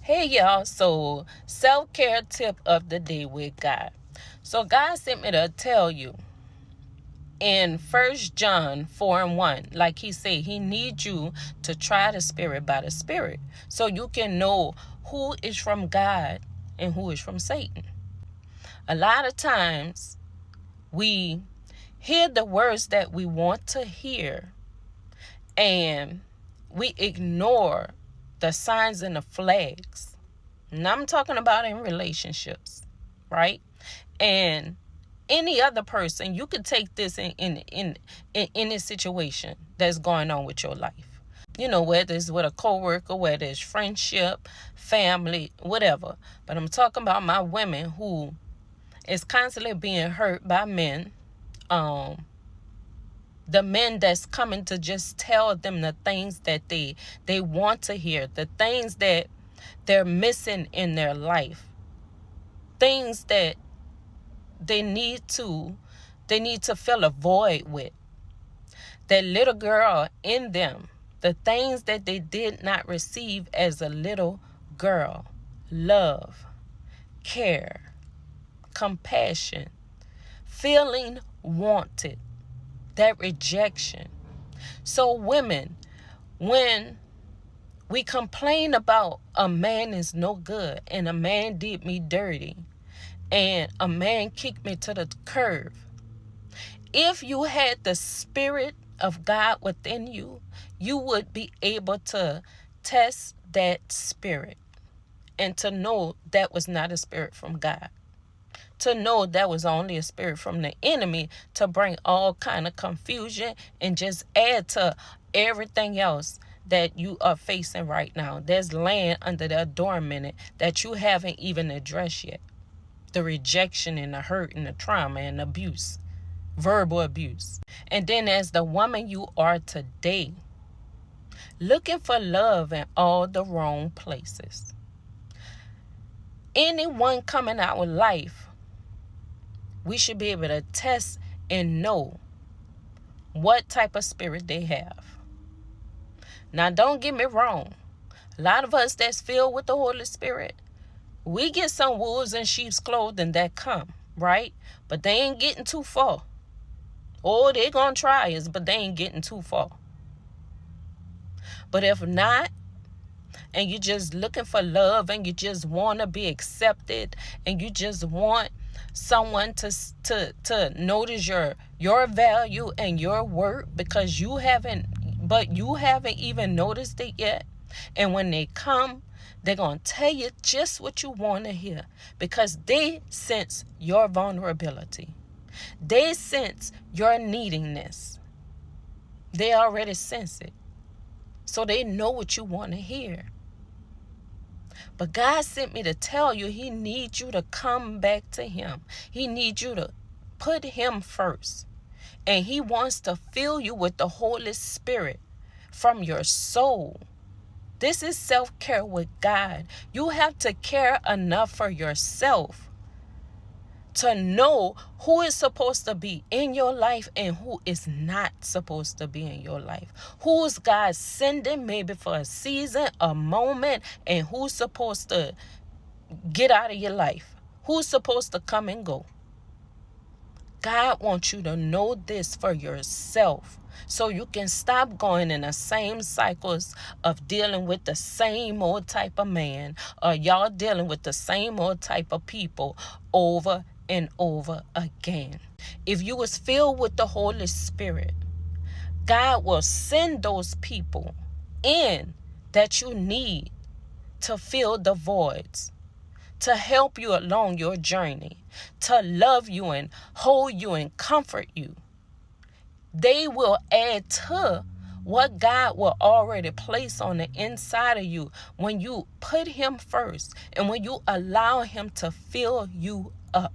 Hey y'all, so self-care tip of the day with God. So God sent me to tell you in 1 John 4:1, like he said, he needs you to try the spirit by the spirit so you can know who is from God and who is from Satan. A lot of times we hear the words that we want to hear and we ignore the signs and the flags. And I'm talking about in relationships, right? And any other person, you could take this in any situation that's going on with your life. Whether it's with a coworker, whether it's friendship, family, whatever. But I'm talking about my women who is constantly being hurt by men. The men that's coming to just tell them the things that they want to hear, the things that they're missing in their life, things that they need to fill a void with. That little girl in them, the things that they did not receive as a little girl: love, care, compassion, feeling wanted, that rejection. So women, when we complain about a man is no good and a man did me dirty and a man kicked me to the curb, if you had the Spirit of God within you, you would be able to test that spirit and to know that was not a spirit from God. To know that was only a spirit from the enemy to bring all kind of confusion and just add to everything else that you are facing right now. There's land under the adornment that you haven't even addressed yet. The rejection and the hurt and the trauma and abuse, verbal abuse. And then as the woman you are today, looking for love in all the wrong places. Anyone coming out with life, we should be able to test and know what type of spirit they have. Now, don't get me wrong. A lot of us that's filled with the Holy Spirit, we get some wolves in sheep's clothing that come, right? But they ain't getting too far. Or they gonna try us, but they ain't getting too far. But if not, and you just looking for love and you just want to be accepted and you just want someone to notice your value and your worth because you haven't even noticed it yet. And when they come, they're going to tell you just what you want to hear because they sense your vulnerability. They sense your neediness. They already sense it. So they know what you want to hear. But God sent me to tell you he needs you to come back to him. He needs you to put him first. And he wants to fill you with the Holy Spirit from your soul. This is self-care with God. You have to care enough for yourself to know who is supposed to be in your life and who is not supposed to be in your life. Who's God sending maybe for a season, a moment, and who's supposed to get out of your life? Who's supposed to come and go? God wants you to know this for yourself so you can stop going in the same cycles of dealing with the same old type of man or y'all dealing with the same old type of people over and over again. If you was filled with the Holy Spirit, God will send those people in that you need to fill the voids, to help you along your journey, to love you and hold you and comfort you. They will add to what God will already place on the inside of you when you put him first and when you allow him to fill you up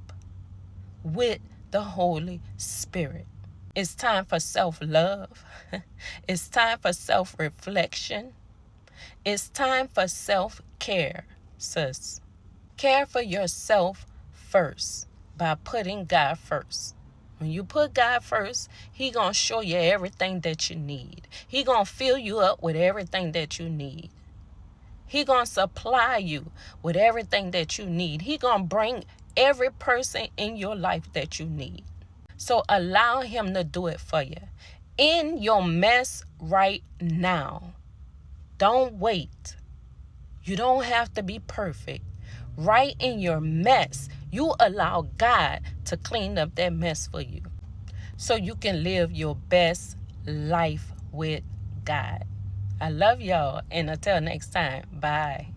with the Holy Spirit. It's time for self-love. It's time for self-reflection. It's time for self-care, sis. Care for yourself first by putting God first. When you put God first, he gonna show you everything that you need. He gonna fill you up with everything that you need. He gonna supply you with everything that you need. He gonna bring every person in your life that you need. So allow him to do it for you. In your mess right now. Don't wait. You don't have to be perfect. Right in your mess, you allow God to clean up that mess for you, so you can live your best life with God. I love y'all, and until next time, bye.